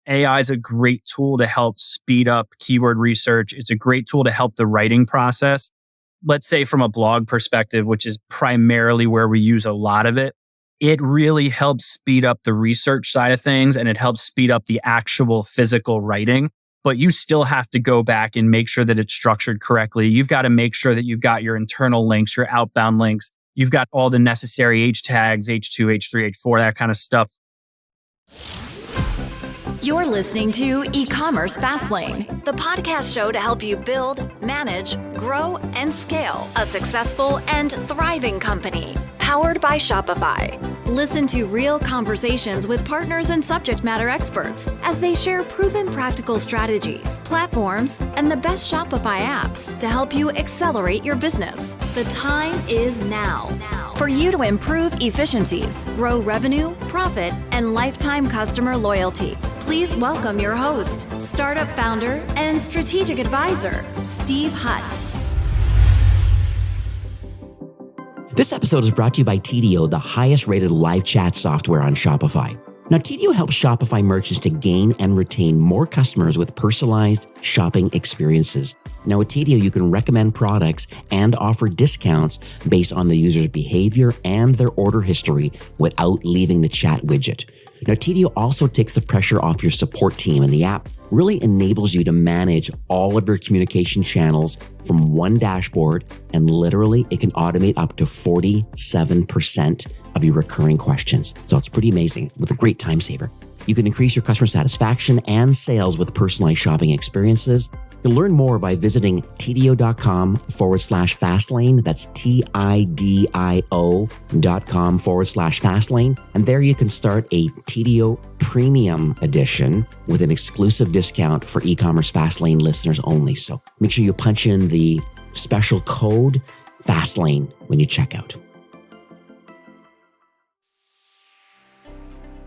AI is a great tool to help speed up keyword research. It's a great tool to help the writing process. Let's say from a blog perspective, which is primarily where we use a lot of it, it really helps speed up the research side of things and it helps speed up the actual physical writing. But you still have to go back and make sure that it's structured correctly. You've got to make sure that you've got your internal links, your outbound links. You've got all the necessary H tags, H2, H3, H4, that kind of stuff. You're listening to Ecommerce Fastlane, the podcast show to help you build, manage, grow, and scale a successful and thriving company. Powered by Shopify. Listen to real conversations with partners and subject matter experts as they share proven practical strategies, platforms, and the best Shopify apps to help you accelerate your business. The time is now for you to improve efficiencies, grow revenue, profit, and lifetime customer loyalty. Please welcome your host, startup founder, and strategic advisor, Steve Hutt. This episode is brought to you by TDO, the highest rated live chat software on Shopify. Now, TDO helps Shopify merchants to gain and retain more customers with personalized shopping experiences. Now, with TDO, you can recommend products and offer discounts based on the user's behavior and their order history without leaving the chat widget. Now, TDO also takes the pressure off your support team, and the app really enables you to manage all of your communication channels from one dashboard, and literally it can automate up to 47% of your recurring questions. So it's pretty amazing with a great time saver. You can increase your customer satisfaction and sales with personalized shopping experiences. You'll learn more by visiting tdo.com/fastlane. That's TIDIO.com/fastlane. And there you can start a TDO Premium Edition with an exclusive discount for Ecommerce Fastlane listeners only. So make sure you punch in the special code Fastlane when you check out.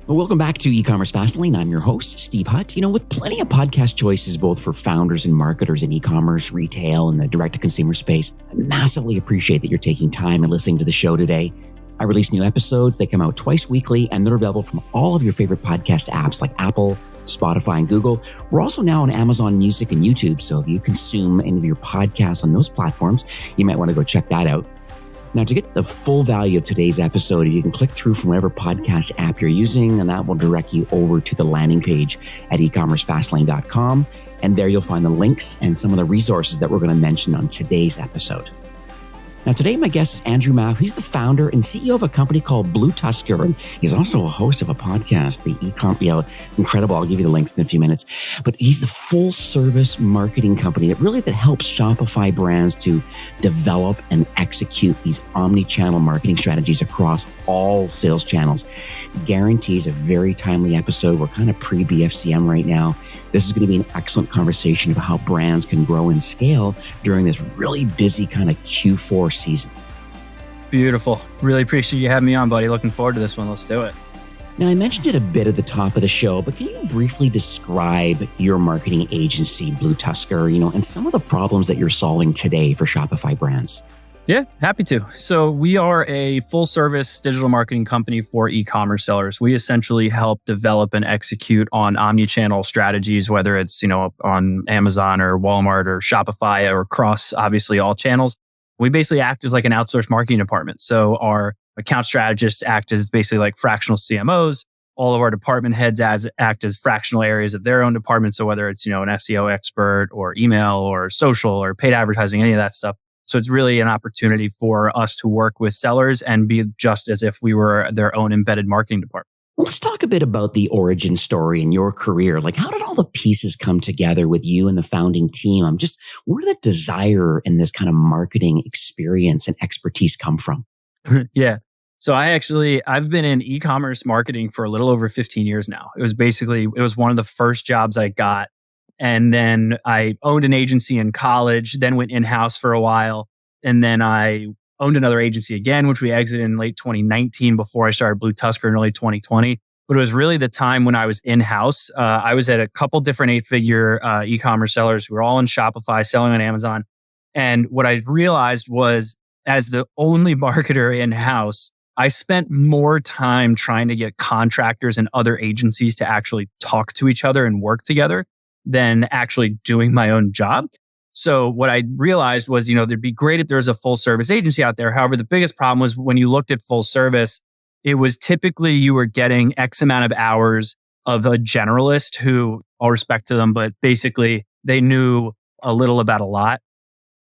Well, welcome back to Ecommerce Fastlane. I'm your host, Steve Hutt. With plenty of podcast choices, both for founders and marketers in e-commerce, retail, and the direct-to-consumer space, I massively appreciate that you're taking time and listening to the show today. I release new episodes. They come out twice weekly, and they're available from all of your favorite podcast apps like Apple, Spotify, and Google. We're also now on Amazon Music and YouTube, so if you consume any of your podcasts on those platforms, you might want to go check that out. Now, to get the full value of today's episode, you can click through from whatever podcast app you're using, and that will direct you over to the landing page at ecommercefastlane.com. And there you'll find the links and some of the resources that we're going to mention on today's episode. Now, today, my guest is Andrew Maff. He's the founder and CEO of a company called BlueTuskr, and he's also a host of a podcast, incredible. I'll give you the links in a few minutes. But he's the full-service marketing company that helps Shopify brands to develop and execute these omnichannel marketing strategies across all sales channels. Guarantees a very timely episode. We're kind of pre-BFCM right now. This is going to be an excellent conversation about how brands can grow and scale during this really busy kind of Q4 season. Beautiful. Really appreciate you having me on, buddy. Looking forward to this one. Let's do it. Now, I mentioned it a bit at the top of the show, but can you briefly describe your marketing agency, BlueTuskr, and some of the problems that you're solving today for Shopify brands? Yeah, happy to. So we are a full service digital marketing company for e-commerce sellers. We essentially help develop and execute on omnichannel strategies, whether it's, on Amazon or Walmart or Shopify or across obviously all channels. We basically act as like an outsourced marketing department. So our account strategists act as basically like fractional CMOs. All of our department heads act as fractional areas of their own department. So whether it's, an SEO expert or email or social or paid advertising, any of that stuff. So it's really an opportunity for us to work with sellers and be just as if we were their own embedded marketing department. Well, let's talk a bit about the origin story in your career. Like, how did all the pieces come together with you and the founding team? Where did the desire and this kind of marketing experience and expertise come from? Yeah. So I've been in e-commerce marketing for a little over 15 years now. It was one of the first jobs I got. And then I owned an agency in college, then went in-house for a while. And then I owned another agency again, which we exited in late 2019 before I started BlueTuskr in early 2020. But it was really the time when I was in-house. I was at a couple different eight-figure e-commerce sellers who were all in Shopify, selling on Amazon. And what I realized was, as the only marketer in-house, I spent more time trying to get contractors and other agencies to actually talk to each other and work together than actually doing my own job. So what I realized was, there'd be great if there was a full service agency out there. However, the biggest problem was when you looked at full service, it was typically you were getting X amount of hours of a generalist who, all respect to them, but basically they knew a little about a lot.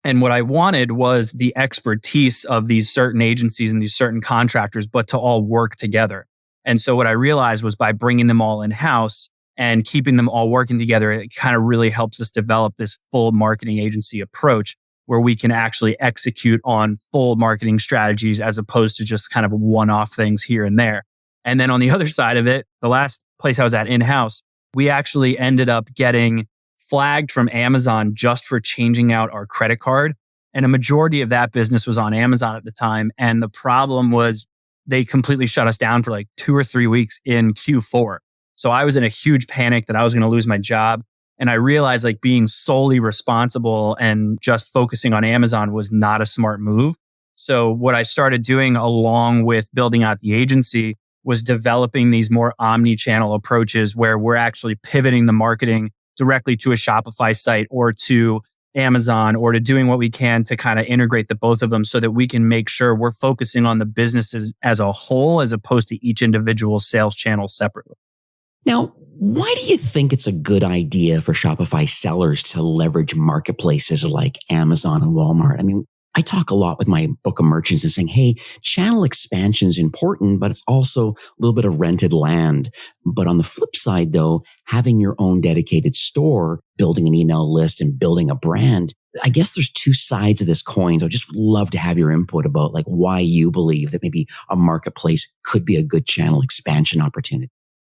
And what I wanted was the expertise of these certain agencies and these certain contractors, but to all work together. And so what I realized was by bringing them all in-house and keeping them all working together, it kind of really helps us develop this full marketing agency approach where we can actually execute on full marketing strategies as opposed to just kind of one-off things here and there. And then on the other side of it, the last place I was at in-house, we actually ended up getting flagged from Amazon just for changing out our credit card. And a majority of that business was on Amazon at the time. And the problem was they completely shut us down for like 2 or 3 weeks in Q4. So I was in a huge panic that I was going to lose my job. And I realized like being solely responsible and just focusing on Amazon was not a smart move. So what I started doing along with building out the agency was developing these more omni-channel approaches where we're actually pivoting the marketing directly to a Shopify site or to Amazon or to doing what we can to kind of integrate the both of them so that we can make sure we're focusing on the businesses as a whole as opposed to each individual sales channel separately. Now, why do you think it's a good idea for Shopify sellers to leverage marketplaces like Amazon and Walmart? I mean, I talk a lot with my book of merchants and saying, hey, channel expansion is important, but it's also a little bit of rented land. But on the flip side, though, having your own dedicated store, building an email list and building a brand, I guess there's two sides of this coin. So I just would love to have your input about like why you believe that maybe a marketplace could be a good channel expansion opportunity.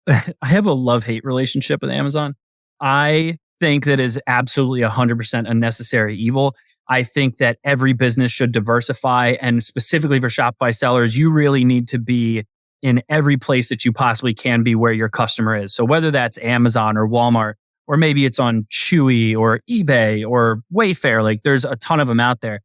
I have a love-hate relationship with Amazon. I think that is absolutely 100% a necessary evil. I think that every business should diversify, and specifically for Shopify sellers, you really need to be in every place that you possibly can be where your customer is. So whether that's Amazon or Walmart, or maybe it's on Chewy or eBay or Wayfair, like there's a ton of them out there.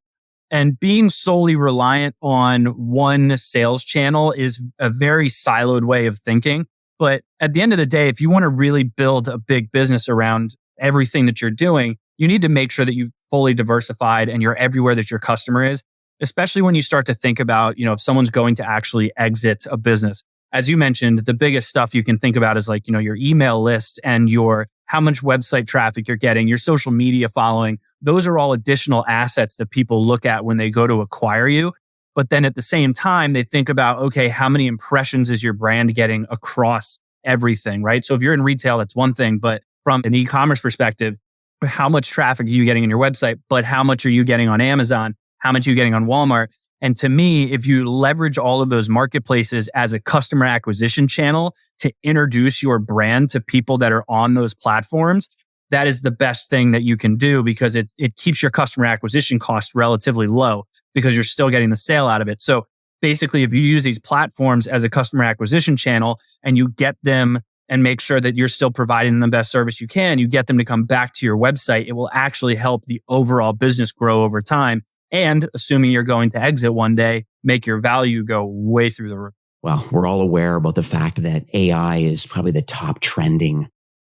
And being solely reliant on one sales channel is a very siloed way of thinking. But at the end of the day, if you want to really build a big business around everything that you're doing, you need to make sure that you've fully diversified and you're everywhere that your customer is, especially when you start to think about, if someone's going to actually exit a business. As you mentioned, the biggest stuff you can think about is like, your email list and your how much website traffic you're getting, your social media following. Those are all additional assets that people look at when they go to acquire you. But then at the same time, they think about, okay, how many impressions is your brand getting across everything, right? So if you're in retail, that's one thing. But from an e-commerce perspective, how much traffic are you getting on your website? But how much are you getting on Amazon? How much are you getting on Walmart? And to me, if you leverage all of those marketplaces as a customer acquisition channel to introduce your brand to people that are on those platforms, that is the best thing that you can do because it keeps your customer acquisition cost relatively low because you're still getting the sale out of it. So basically, if you use these platforms as a customer acquisition channel and you get them and make sure that you're still providing them the best service you can, you get them to come back to your website, it will actually help the overall business grow over time. And assuming you're going to exit one day, make your value go way through the roof. Well, we're all aware about the fact that AI is probably the top trending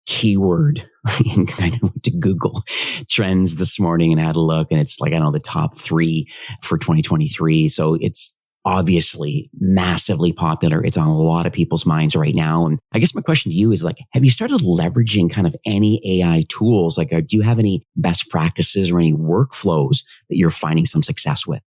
keyword. I kind of went to Google Trends this morning and had a look, and it's like, the top 3 for 2023. So it's obviously massively popular. It's on a lot of people's minds right now. And I guess my question to you is like, have you started leveraging kind of any AI tools? Like, do you have any best practices or any workflows that you're finding some success with?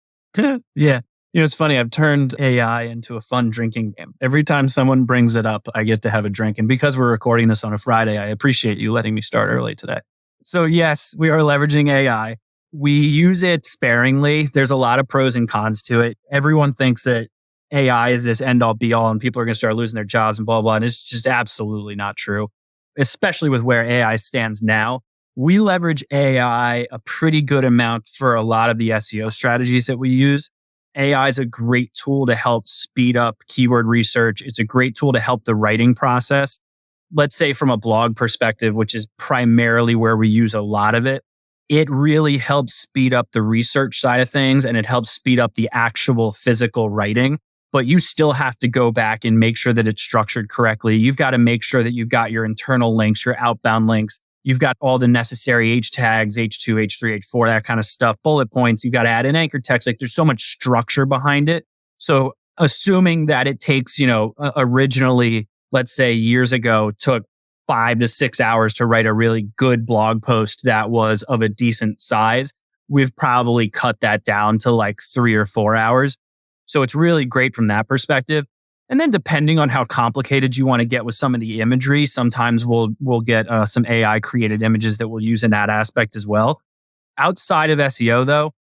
Yeah. It's funny. I've turned AI into a fun drinking game. Every time someone brings it up, I get to have a drink. And because we're recording this on a Friday, I appreciate you letting me start early today. So yes, we are leveraging AI. We use it sparingly. There's a lot of pros and cons to it. Everyone thinks that AI is this end all be all and people are going to start losing their jobs and blah, blah. And it's just absolutely not true, especially with where AI stands now. We leverage AI a pretty good amount for a lot of the SEO strategies that we use. AI is a great tool to help speed up keyword research. It's a great tool to help the writing process. Let's say from a blog perspective, which is primarily where we use a lot of it, it really helps speed up the research side of things and it helps speed up the actual physical writing. but you still have to go back and make sure that it's structured correctly. You've got to make sure that you've got your internal links, your outbound links. You've got all the necessary H tags, H2, H3, H4, that kind of stuff, bullet points. You've got to add an anchor text. Like there's so much structure behind it. So assuming that it takes, originally, let's say years ago, took 5 to 6 hours to write a really good blog post that was of a decent size, we've probably cut that down to like 3 or 4 hours. So it's really great from that perspective. And then depending on how complicated you want to get with some of the imagery, sometimes we'll get some AI created images that we'll use in that aspect as well. Outside of SEO though,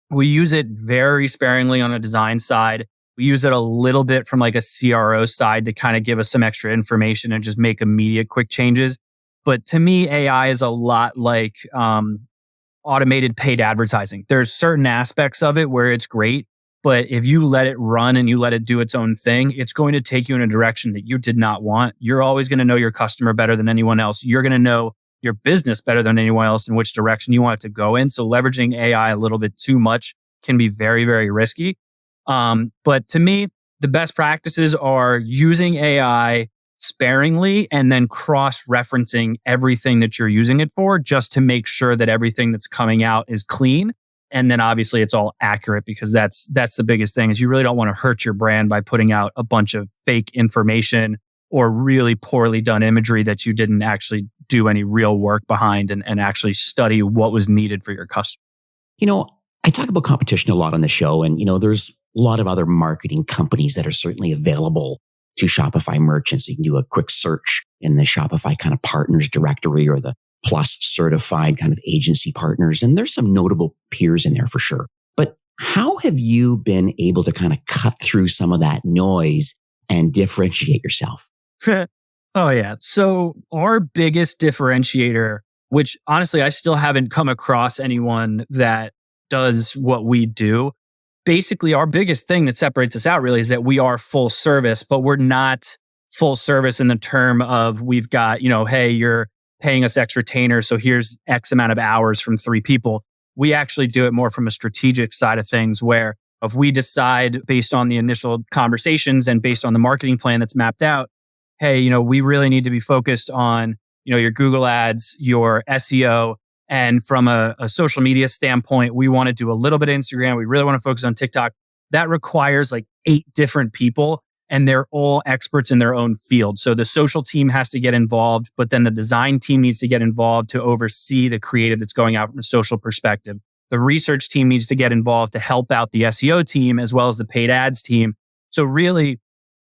we use it very sparingly on a design side. We use it a little bit from like a CRO side to kind of give us some extra information and just make immediate quick changes. But to me, AI is a lot like automated paid advertising. There's certain aspects of it where it's great, but if you let it run and you let it do its own thing, it's going to take you in a direction that you did not want. You're always going to know your customer better than anyone else. You're going to know your business better than anyone else in which direction you want it to go in. So leveraging AI a little bit too much can be very, very risky. But to me, the best practices are using AI sparingly and then cross-referencing everything that you're using it for just to make sure that everything that's coming out is clean. And then obviously it's all accurate because that's the biggest thing is you really don't want to hurt your brand by putting out a bunch of fake information or really poorly done imagery that you didn't actually do any real work behind and actually study what was needed for your customer. I talk about competition a lot on the show and, there's a lot of other marketing companies that are certainly available to Shopify merchants. You can do a quick search in the Shopify kind of partners directory or the Plus certified kind of agency partners. And there's some notable peers in there for sure. But how have you been able to kind of cut through some of that noise and differentiate yourself? Oh, yeah. So our biggest differentiator, which honestly, I still haven't come across anyone that does what we do. Basically, our biggest thing that separates us out really is that we are full service, but we're not full service in the term of we've got, hey, you're paying us X retainer, so here's X amount of hours from 3 people. We actually do it more from a strategic side of things where if we decide based on the initial conversations and based on the marketing plan that's mapped out, hey, we really need to be focused on, your Google ads, your SEO, and from a social media standpoint, we want to do a little bit of Instagram. We really want to focus on TikTok. That requires like 8 different people and they're all experts in their own field. So the social team has to get involved, but then the design team needs to get involved to oversee the creative that's going out from a social perspective. The research team needs to get involved to help out the SEO team as well as the paid ads team. So really,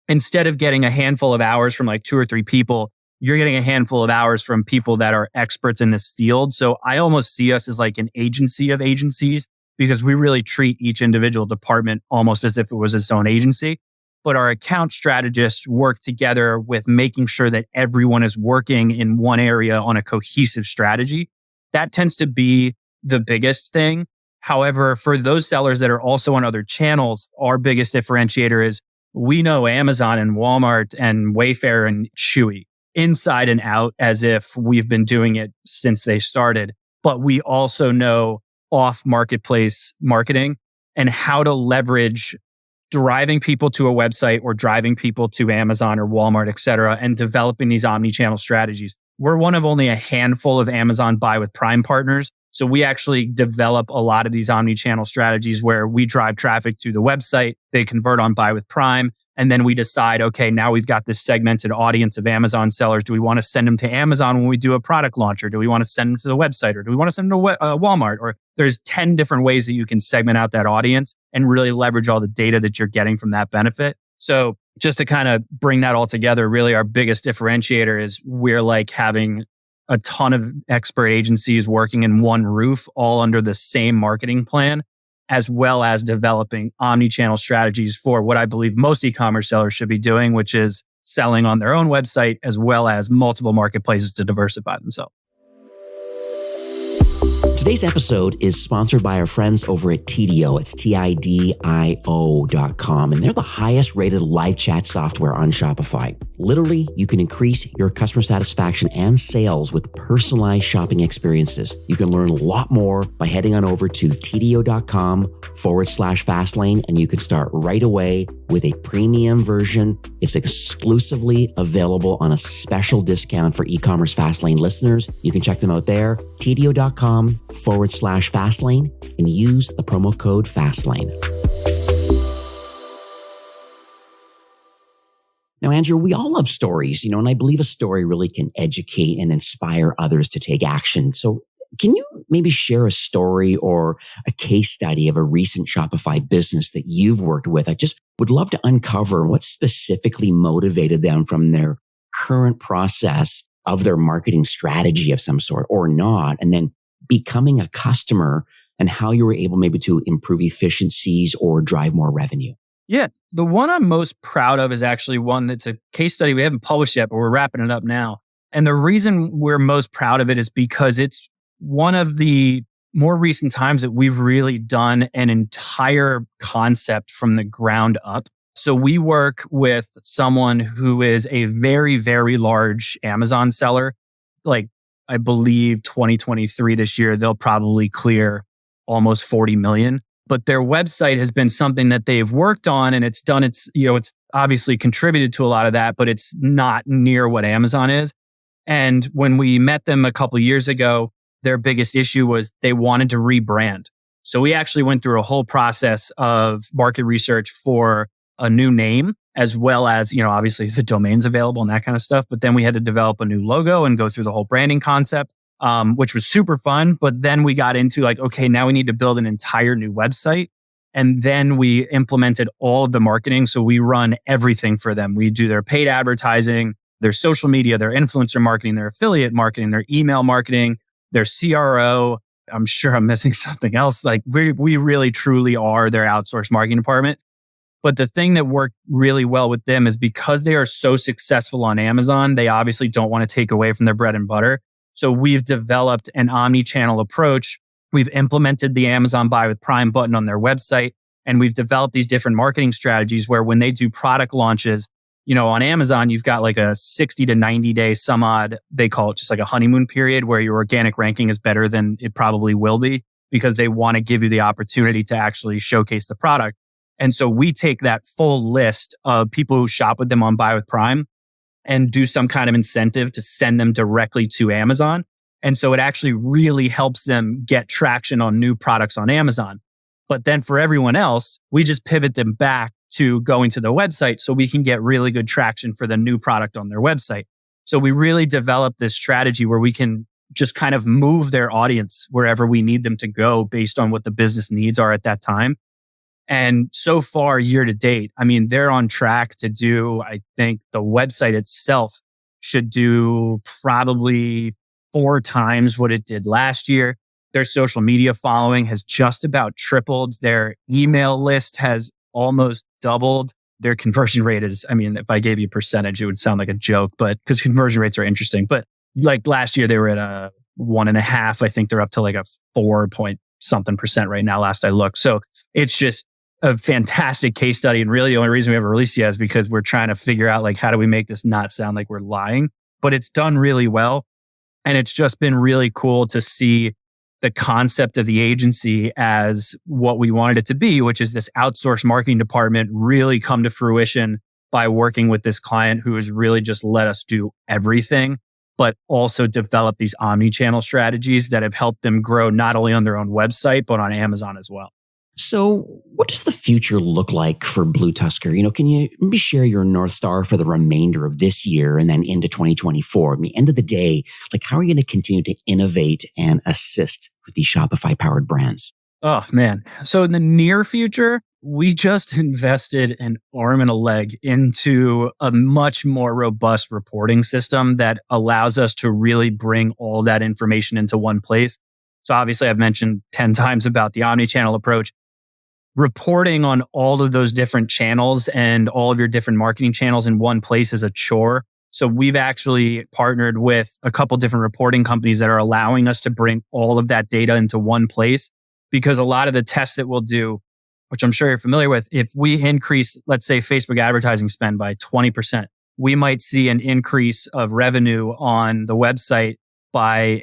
instead of getting a handful of hours from like 2 or 3 people, you're getting a handful of hours from people that are experts in this field. So I almost see us as like an agency of agencies because we really treat each individual department almost as if it was its own agency. But our account strategists work together with making sure that everyone is working in one area on a cohesive strategy. That tends to be the biggest thing. However, for those sellers that are also on other channels, our biggest differentiator is we know Amazon and Walmart and Wayfair and Chewy inside and out as if we've been doing it since they started. But we also know off marketplace marketing and how to leverage driving people to a website or driving people to Amazon or Walmart, et cetera, and developing these omnichannel strategies. We're one of only a handful of Amazon Buy with Prime partners. So we actually develop a lot of these omnichannel strategies where we drive traffic to the website, they convert on Buy with Prime, and then we decide, okay, now we've got this segmented audience of Amazon sellers. Do we want to send them to Amazon when we do a product launch, or do we want to send them to the website, or do we want to send them to Walmart? Or there's 10 different ways that you can segment out that audience and really leverage all the data that you're getting from that benefit. So just to kind of bring that all together, really our biggest differentiator is we're like having a ton of expert agencies working in one roof, all under the same marketing plan, as well as developing omnichannel strategies for what I believe most e-commerce sellers should be doing, which is selling on their own website, as well as multiple marketplaces to diversify themselves. Today's episode is sponsored by our friends over at Tidio. It's TIDIO.com, and they're the highest rated live chat software on Shopify. Literally, you can increase your customer satisfaction and sales with personalized shopping experiences. You can learn a lot more by heading on over to Tidio.com/Fastlane, and you can start right away with a premium version. It's exclusively available on a special discount for Ecommerce Fastlane listeners. You can check them out there, tdo.com/Fastlane, and use the promo code Fastlane. Now, Andrew, we all love stories, and I believe a story really can educate and inspire others to take action. So can you maybe share a story or a case study of a recent Shopify business that you've worked with? I just would love to uncover what specifically motivated them from their current process of their marketing strategy of some sort or not, and then becoming a customer and how you were able maybe to improve efficiencies or drive more revenue. Yeah. The one I'm most proud of is actually one that's a case study we haven't published yet, but we're wrapping it up now. And the reason we're most proud of it is because it's one of the more recent times that we've really done an entire concept from the ground up. So we work with someone who is a very, very large Amazon seller. Like, I believe 2023 this year, they'll probably clear almost 40 million. But their website has been something that they've worked on, and it's obviously contributed to a lot of that, but it's not near what Amazon is. And when we met them a couple of years ago, their biggest issue was they wanted to rebrand. So we actually went through a whole process of market research for a new name, as well as, obviously the domains available and that kind of stuff. But then we had to develop a new logo and go through the whole branding concept. Which was super fun. But then we got into okay, now we need to build an entire new website. And then we implemented all of the marketing. So we run everything for them. We do their paid advertising, their social media, their influencer marketing, their affiliate marketing, their email marketing, their CRO. I'm sure I'm missing something else. We really truly are their outsourced marketing department. But the thing that worked really well with them is because they are so successful on Amazon, they obviously don't want to take away from their bread and butter. So we've developed an omnichannel approach. We've implemented the Amazon Buy with Prime button on their website. And we've developed these different marketing strategies where when they do product launches, on Amazon, you've got a 60 to 90 day some odd, they call it just a honeymoon period where your organic ranking is better than it probably will be because they want to give you the opportunity to actually showcase the product. And so we take that full list of people who shop with them on Buy with Prime and do some kind of incentive to send them directly to Amazon. And so it actually really helps them get traction on new products on Amazon. But then for everyone else, we just pivot them back to going to the website so we can get really good traction for the new product on their website. So we really developed this strategy where we can just kind of move their audience wherever we need them to go based on what the business needs are at that time. And so far, year to date, they're on track to do, I think the website itself should do probably 4 times what it did last year. Their social media following has just about tripled. Their email list has almost doubled. Their conversion rate is, if I gave you a percentage, it would sound like a joke, but because conversion rates are interesting. But last year, they were at a 1.5. I think they're up to a 4 point something percent right now, last I looked. So it's just a fantastic case study. And really the only reason we haven't released yet is because we're trying to figure out how do we make this not sound like we're lying, but it's done really well. And it's just been really cool to see the concept of the agency as what we wanted it to be, which is this outsourced marketing department really come to fruition by working with this client who has really just let us do everything, but also develop these omni-channel strategies that have helped them grow not only on their own website, but on Amazon as well. So what does the future look like for BlueTuskr? Can you maybe share your North Star for the remainder of this year and then into 2024? End of the day, how are you going to continue to innovate and assist with these Shopify-powered brands? Oh, man. So in the near future, we just invested an arm and a leg into a much more robust reporting system that allows us to really bring all that information into one place. So obviously, I've mentioned 10 times about the omnichannel approach. Reporting on all of those different channels and all of your different marketing channels in one place is a chore. So we've actually partnered with a couple different reporting companies that are allowing us to bring all of that data into one place, because a lot of the tests that we'll do, which I'm sure you're familiar with, if we increase, let's say, Facebook advertising spend by 20%, we might see an increase of revenue on the website by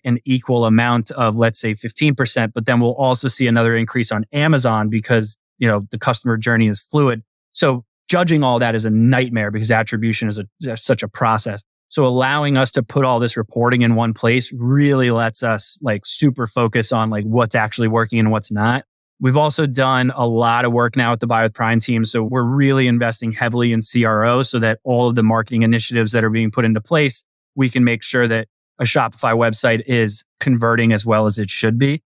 an equal amount of, let's say, 15%, but then we'll also see another increase on Amazon because, the customer journey is fluid. So judging all that is a nightmare because attribution is such a process. So allowing us to put all this reporting in one place really lets us like super focus on like what's actually working and what's not. We've also done a lot of work now with the Buy with Prime team. So we're really investing heavily in CRO so that all of the marketing initiatives that are being put into place, we can make sure that a Shopify website is converting as well as it should be.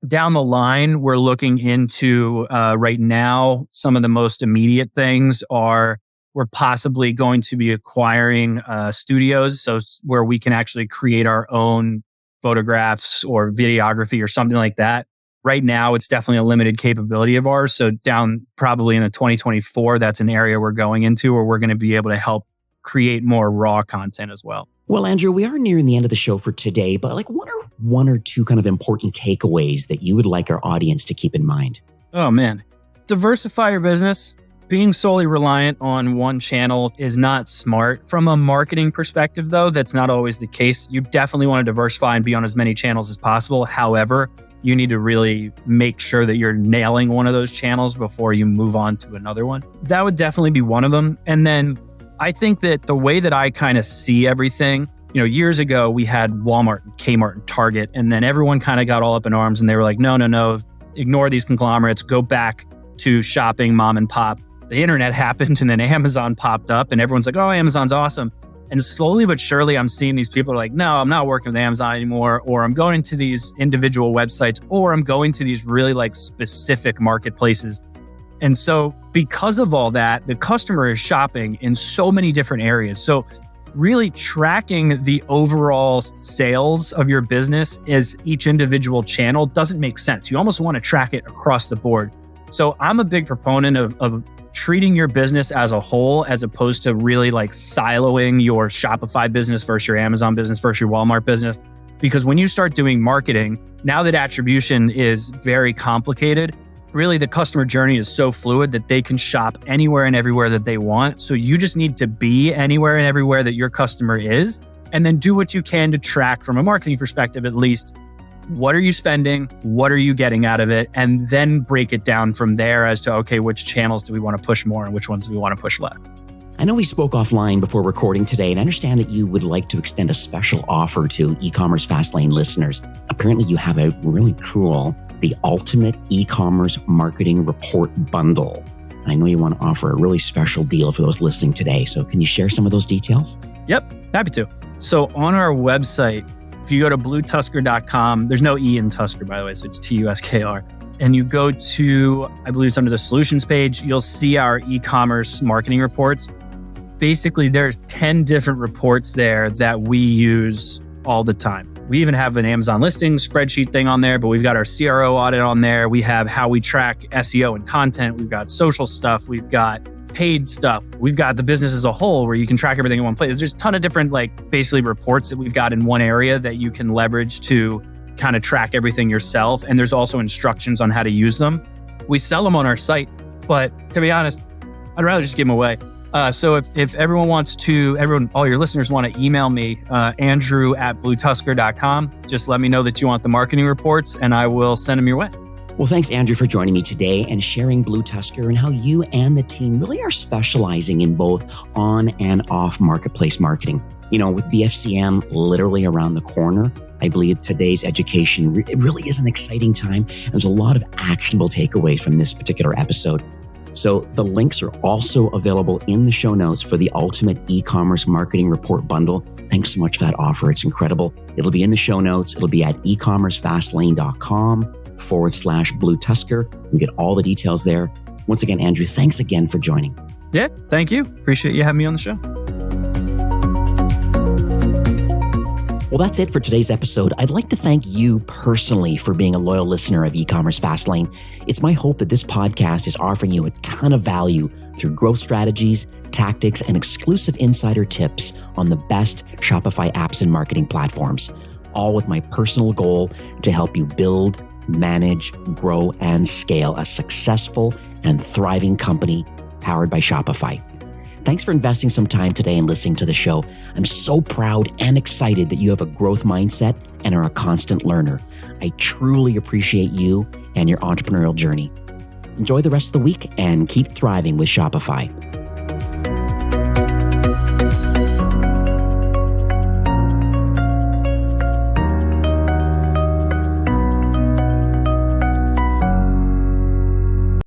Down the line, we're looking into right now, some of the most immediate things are we're possibly going to be acquiring studios. So where we can actually create our own photographs or videography or something like that. Right now, it's definitely a limited capability of ours. So down probably in 2024, that's an area we're going into where we're going to be able to help create more raw content as well. Well, Andrew, we are nearing the end of the show for today, but like what are one or two kind of important takeaways that you would like our audience to keep in mind? Oh man, diversify your business. Being solely reliant on one channel is not smart. From a marketing perspective, though, that's not always the case. You definitely want to diversify and be on as many channels as possible. However, you need to really make sure that you're nailing one of those channels before you move on to another one. That would definitely be one of them. And then I think that the way that I kind of see everything, years ago, we had Walmart, and Kmart, and Target, and then everyone kind of got all up in arms and they were like, no, ignore these conglomerates, go back to shopping mom and pop. The internet happened and then Amazon popped up and everyone's like, oh, Amazon's awesome. And slowly but surely, I'm seeing these people are like, no, I'm not working with Amazon anymore, or I'm going to these individual websites, or I'm going to these really like specific marketplaces. And so because of all that, the customer is shopping in so many different areas. So really tracking the overall sales of your business as each individual channel doesn't make sense. You almost want to track it across the board. So I'm a big proponent of treating your business as a whole, as opposed to really like siloing your Shopify business versus your Amazon business versus your Walmart business. Because when you start doing marketing, now that attribution is very complicated, really the customer journey is so fluid that they can shop anywhere and everywhere that they want. So you just need to be anywhere and everywhere that your customer is, and then do what you can to track from a marketing perspective, at least, what are you spending? What are you getting out of it? And then break it down from there as to, okay, which channels do we want to push more and which ones do we want to push less? I know we spoke offline before recording today, and I understand that you would like to extend a special offer to Ecommerce Fastlane listeners. Apparently, you have a really cool, the Ultimate E-commerce Marketing Report Bundle. And I know you want to offer a really special deal for those listening today. So can you share some of those details? Yep, happy to. So on our website, if you go to BlueTuskr.com, there's no E in Tuskr, by the way, so it's Tuskr. And you go to, I believe it's under the solutions page, you'll see our e-commerce marketing reports. Basically, there's 10 different reports there that we use all the time. We even have an Amazon listing spreadsheet thing on there, but we've got our CRO audit on there. We have how we track SEO and content. We've got social stuff. We've got paid stuff. We've got the business as a whole where you can track everything in one place. There's just a ton of different, basically reports that we've got in one area that you can leverage to kind of track everything yourself. And there's also instructions on how to use them. We sell them on our site, but to be honest, I'd rather just give them away. So if everyone wants to, all your listeners want to email me, andrew@bluetuskr.com, just let me know that you want the marketing reports and I will send them your way. Well, thanks, Andrew, for joining me today and sharing BlueTuskr and how you and the team really are specializing in both on and off marketplace marketing. With BFCM literally around the corner, I believe today's education, it really is an exciting time. And there's a lot of actionable takeaways from this particular episode. So the links are also available in the show notes for the Ultimate E-commerce Marketing Report Bundle. Thanks so much for that offer. It's incredible. It'll be in the show notes. It'll be at ecommercefastlane.com/BlueTuskr. You can get all the details there. Once again, Andrew, thanks again for joining. Yeah, thank you. Appreciate you having me on the show. Well, that's it for today's episode. I'd like to thank you personally for being a loyal listener of Ecommerce Fastlane. It's my hope that this podcast is offering you a ton of value through growth strategies, tactics, and exclusive insider tips on the best Shopify apps and marketing platforms, all with my personal goal to help you build, manage, grow, and scale a successful and thriving company powered by Shopify. Thanks for investing some time today and listening to the show. I'm so proud and excited that you have a growth mindset and are a constant learner. I truly appreciate you and your entrepreneurial journey. Enjoy the rest of the week and keep thriving with Shopify.